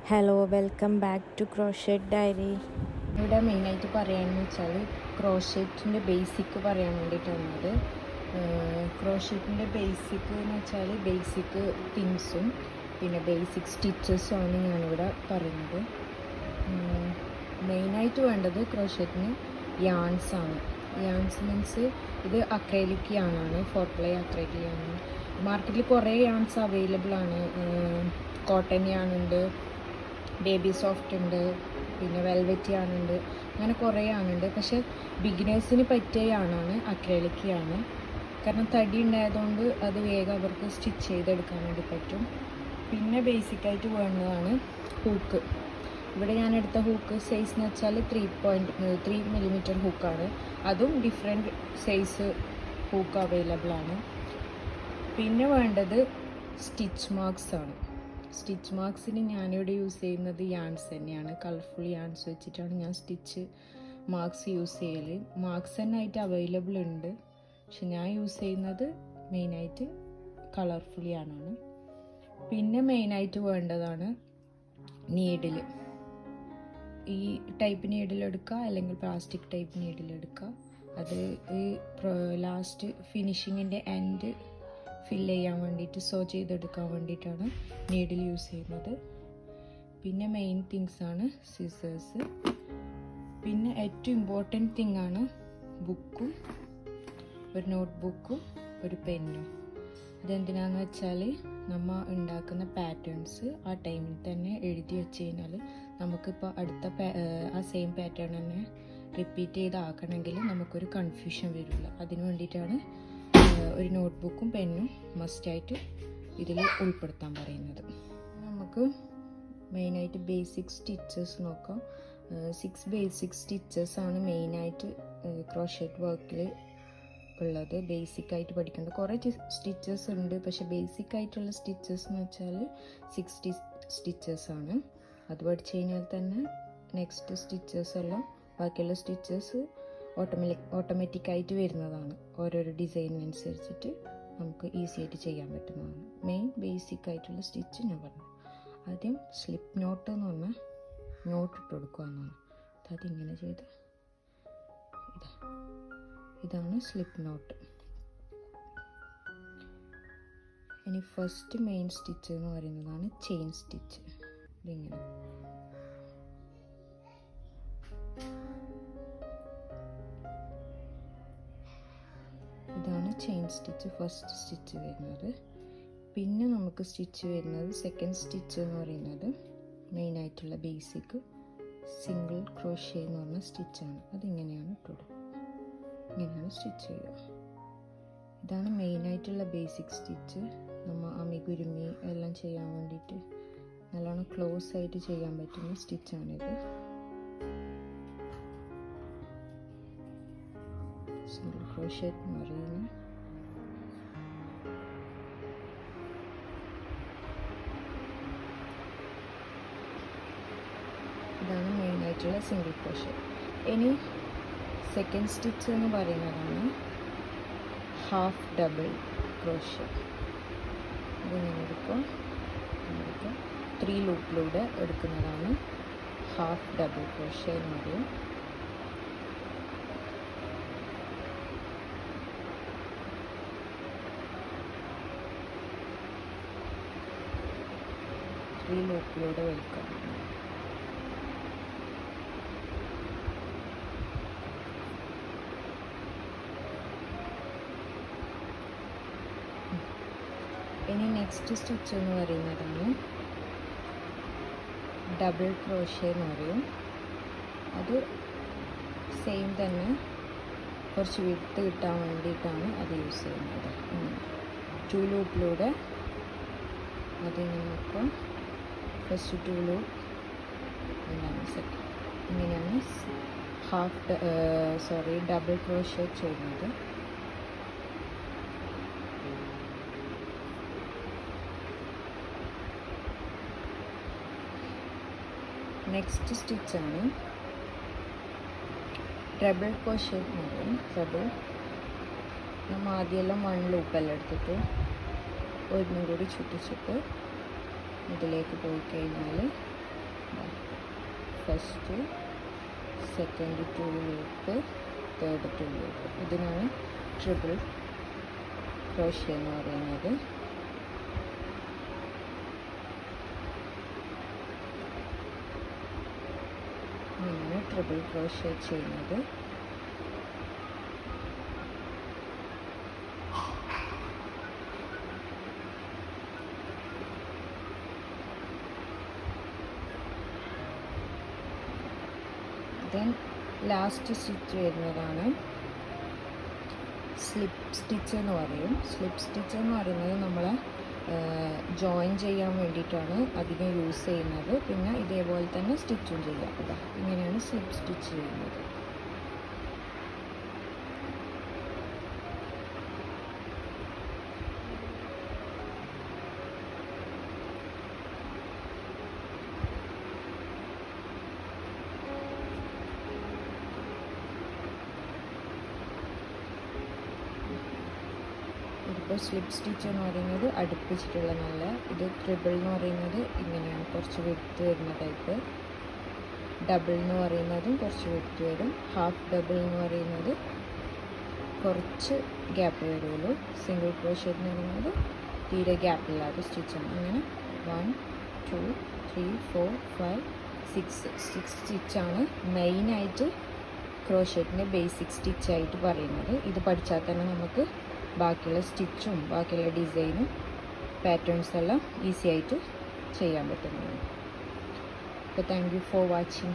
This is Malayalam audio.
Hello, welcome back to crochet diary. ഇവിടെ മെയിനായിട്ട് പറയാമെന്ന് വെച്ചാൽ ക്രോഷറ്റിൻ്റെ ബേസിക് പറയാൻ വേണ്ടിയിട്ടാണ് വന്നത്. ക്രോഷറ്റിൻ്റെ ബേസിക് എന്ന് വെച്ചാൽ ബേസിക് തിങ്സും പിന്നെ ബേസിക് സ്റ്റിച്ചസും ആണ് ഞാനിവിടെ പറയുന്നത്. മെയിനായിട്ട് വേണ്ടത് ക്രോഷറ്റിന് യാൺസാണ്. യാൺസ് മീൻസ് ഇത് അക്രൈലിക് യാണാണ്, 4-ply അക്രൈലിക് യാണ്. മാർക്കറ്റിൽ കുറേ യാൺസ് അവൈലബിൾ ആണ്. കോട്ടൺ യാണുണ്ട്, ബേബി സോഫ്റ്റ് ഉണ്ട്, പിന്നെ വെൽവെറ്റ് യാണുണ്ട്, അങ്ങനെ കുറേ യാണുണ്ട്. പക്ഷേ ബിഗിനേഴ്സിന് പറ്റിയ യാണാണ് അക്രൈലിക് യാണ്. കാരണം തടി ഉണ്ടായതുകൊണ്ട് അത് വേഗം അവർക്ക് സ്റ്റിച്ച് ചെയ്തെടുക്കാൻ വേണ്ടി പറ്റും. പിന്നെ ബേസിക്കായിട്ട് വേണ്ടതാണ് ഹൂക്ക്. ഇവിടെ ഞാൻ എടുത്ത ഹൂക്ക് സൈസ് എന്ന് വെച്ചാൽ 3.3 mm ഹൂക്കാണ്. അതും ഡിഫറെൻറ്റ് സൈസ് ഹൂക്ക് അവൈലബിൾ ആണ്. പിന്നെ വേണ്ടത് സ്റ്റിച്ച് മാർക്സ് ആണ്. സ്റ്റിച്ച് മാർക്സിന് ഞാനിവിടെ യൂസ് ചെയ്യുന്നത് യാൺസ് തന്നെയാണ്. കളർഫുൾ യാൺസ് വെച്ചിട്ടാണ് ഞാൻ സ്റ്റിച്ച് മാർക്സ് യൂസ് ചെയ്യൽ. മാർക്സ് തന്നെ ആയിട്ട് അവൈലബിൾ ഉണ്ട്, പക്ഷെ ഞാൻ യൂസ് ചെയ്യുന്നത് മെയിനായിട്ട് കളർഫുൾ യാണാണ്. പിന്നെ മെയിനായിട്ട് വേണ്ടതാണ് നീഡിൽ. ഈ ടൈപ്പ് നീഡിലെടുക്കുക, അല്ലെങ്കിൽ പ്ലാസ്റ്റിക് ടൈപ്പ് നീഡിലെടുക്കുക. അത് ഈ ലാസ്റ്റ് ഫിനിഷിങ്ങിൻ്റെ എൻഡ് ഫില്ല് ചെയ്യാൻ വേണ്ടിയിട്ട്, സോ ചെയ്തെടുക്കാൻ വേണ്ടിയിട്ടാണ് നീഡിൽ യൂസ് ചെയ്യുന്നത്. പിന്നെ മെയിൻ തിങ്സ് ആണ് സിസേഴ്സ്. പിന്നെ ഏറ്റവും ഇമ്പോർട്ടൻറ്റ് തിങ് ആണ് ബുക്കും, ഒരു നോട്ട് ബുക്കും ഒരു പെന്നും. ഇതെന്തിനാന്ന് വെച്ചാൽ നമ്മൾ ഉണ്ടാക്കുന്ന പാറ്റേൺസ് ആ ടൈമിൽ തന്നെ എഴുതി വെച്ച് കഴിഞ്ഞാൽ നമുക്കിപ്പോൾ അടുത്ത ആ സെയിം പാറ്റേൺ തന്നെ റിപ്പീറ്റ് ചെയ്താക്കണമെങ്കിൽ നമുക്കൊരു കൺഫ്യൂഷൻ വരില്ല. അതിന് വേണ്ടിയിട്ടാണ് ഒരു നോട്ട്ബുക്കും പെന്നും മസ്റ്റായിട്ട് ഇതിൽ ഉൾപ്പെടുത്താൻ പറയുന്നത്. നമുക്ക് മെയിനായിട്ട് ബേസിക് സ്റ്റിച്ചസ് നോക്കാം. 6 ബേസിക് സ്റ്റിച്ചസ് ആണ് മെയിനായിട്ട് ക്രോഷറ്റ് വർക്കിൽ ഉള്ളത്. ബേസിക്കായിട്ട് പഠിക്കേണ്ട കുറേ സ്റ്റിച്ചസ് ഉണ്ട്, പക്ഷേ ബേസിക്കായിട്ടുള്ള സ്റ്റിച്ചസ് എന്ന് വെച്ചാൽ 60 സ്റ്റിച്ചസ് ആണ്. അത് പഠിച്ചു കഴിഞ്ഞാൽ തന്നെ നെക്സ്റ്റ് സ്റ്റിച്ചസ് എല്ലാം ബാക്കിയുള്ള സ്റ്റിച്ചസ് ഓട്ടോമാറ്റിക്കായിട്ട് വരുന്നതാണ്. ഓരോരോ ഡിസൈനിനനുസരിച്ചിട്ട് നമുക്ക് ഈസി ആയിട്ട് ചെയ്യാൻ പറ്റുന്നതാണ്. മെയിൻ ബേസിക് ആയിട്ടുള്ള സ്റ്റിച്ച് ഞാൻ പറഞ്ഞു. ആദ്യം സ്ലിപ്പ് നോട്ട് എന്ന് പറഞ്ഞാൽ നോട്ട് ഇട്ട് കൊടുക്കുക എന്നാണ്. അതിങ്ങനെ ചെയ്ത് ഇതാണ് സ്ലിപ്പ് നോട്ട്. ഇനി ഫസ്റ്റ് മെയിൻ സ്റ്റിച്ച് എന്ന് പറയുന്നതാണ് ചെയിൻ സ്റ്റിച്ച്. ഇതിങ്ങനെ ഇതാണ് ചെയിൻ സ്റ്റിച്ച്, ഫസ്റ്റ് സ്റ്റിച്ച് വരുന്നത്. പിന്നെ നമുക്ക് സ്റ്റിച്ച് വരുന്നത് സെക്കൻഡ് സ്റ്റിച്ച് എന്ന് പറയുന്നത് മെയിനായിട്ടുള്ള ബേസിക് സിംഗിൾ ക്രോഷ്യ എന്ന് പറഞ്ഞ സ്റ്റിച്ചാണ്. അതിങ്ങനെയാണ് ഇട്ടുകൊടുക്കുക, ഇങ്ങനെയാണ് സ്റ്റിച്ച് ചെയ്യുക. ഇതാണ് മെയിനായിട്ടുള്ള ബേസിക് സ്റ്റിച്ച്. നമ്മൾ അമിഗുരുമി എല്ലാം ചെയ്യാൻ വേണ്ടിയിട്ട് നല്ലോണം ക്ലോസ് ആയിട്ട് ചെയ്യാൻ പറ്റുന്ന സ്റ്റിച്ചാണിത്. സിംഗിൾ ക്രോഷ്യ എന്ന് പറയുന്നത് ഇതാണ് മെയിനായിട്ടുള്ള സിംഗിൾ ക്രോഷ്യ. ഇനി സെക്കൻഡ് സ്റ്റിച്ച് എന്ന് പറയുന്നതാണ് ഹാഫ് ഡബിൾ ക്രോഷ്യ. ഇതിങ്ങനെ എടുക്കുക, 3 ലൂപ്പിലൂടെ എടുക്കുന്നതാണ് ഹാഫ് ഡബിൾ ക്രോഷ്യ എന്ന് പറയും. ഈ ലൂപ്പിലൂടെ വലിക്കാം. ഇനി നെക്സ്റ്റ് സ്റ്റിച്ച് എന്ന് പറയുന്നതാണ് ഡബിൾ ക്രോഷ്യ എന്ന് പറയും. അത് സെയിം തന്നെ, കുറച്ച് വിട്ട് കിട്ടാൻ വേണ്ടിയിട്ടാണ് അത് യൂസ് ചെയ്യുന്നത്. 2 ലൂപ്പിലൂടെ അതിങ്ങനെ നോക്കാം. First 2 loop, second. ഇങ്ങനെയാണ് ഡബിൾ ക്രോഷ്യ ചെയ്യുന്നത്. നെക്സ്റ്റ് സ്റ്റിച്ചാണ് ട്രബിൾ ക്രോഷ്യ എന്ന് പറയും. ട്രബിൾ നമ്മൾ ആദ്യമെല്ലാം 1 ലൂപ്പെല്ലാം എടുത്തിട്ട് ഒന്നും കൂടി ചുറ്റിച്ചിട്ട് ഇതിലേക്ക് പോയി കഴിഞ്ഞാൽ first, second 2 loop, third 2 loop. ഇതിനാണ് ട്രിപ്പിൾ ക്രോഷ്യ എന്ന് പറയുന്നത്. ഇങ്ങനെ ട്രിപ്പിൾ ക്രോഷ്യ ചെയ്യുന്നത്. ദെൻ ലാസ്റ്റ് സ്റ്റിച്ച് വരുന്നതാണ് സ്ലിപ്പ് സ്റ്റിച്ച് എന്ന് പറയും. സ്ലിപ്പ് സ്റ്റിച്ച് എന്ന് പറയുന്നത് നമ്മൾ ജോയിൻ ചെയ്യാൻ വേണ്ടിയിട്ടാണ് അധികം യൂസ് ചെയ്യുന്നത്. പിന്നെ ഇതേപോലെ തന്നെ സ്റ്റിച്ചും ചെയ്യാം. അതാ ഇങ്ങനെയാണ് സ്ലിപ്പ് സ്റ്റിച്ച് ചെയ്യുന്നത്. ഇതിപ്പോൾ സ്ലിപ്പ് സ്റ്റിച്ച് എന്ന് പറയുന്നത് അടുപ്പിച്ചിട്ടുള്ള നല്ല. ഇത് ട്രിപ്പിൾ എന്ന് പറയുന്നത് ഇങ്ങനെയാണ്, കുറച്ച് വിടുത്ത് വരുന്ന ടൈപ്പ്. ഡബിൾ എന്ന് പറയുന്നതും കുറച്ച് വിടുത്ത് വരും. ഹാഫ് ഡബിൾ എന്ന് പറയുന്നത് കുറച്ച് ഗ്യാപ്പ് വരുള്ളൂ. സിംഗിൾ ക്രോഷ്യ എന്ന് പറയുന്നത് തീരെ ഗ്യാപ്പില്ലാത്ത സ്റ്റിച്ചാണ്. അങ്ങനെ 1 2 3 4 5 6 സ്റ്റിച്ചാണ് മെയിനായിട്ട് ക്രോഷ്യറ്റിൻ്റെ ബേസിക് സ്റ്റിച്ചായിട്ട് പറയുന്നത്. ഇത് പഠിച്ചാൽ തന്നെ നമുക്ക് ബാക്കിയുള്ള സ്റ്റിച്ചും ബാക്കിയുള്ള ഡിസൈനും പാറ്റേൺസ് എല്ലാം ഈസി ആയിട്ട് ചെയ്യാൻ പറ്റുന്നതാണ്. അപ്പോൾ താങ്ക് യു ഫോർ വാച്ചിങ്.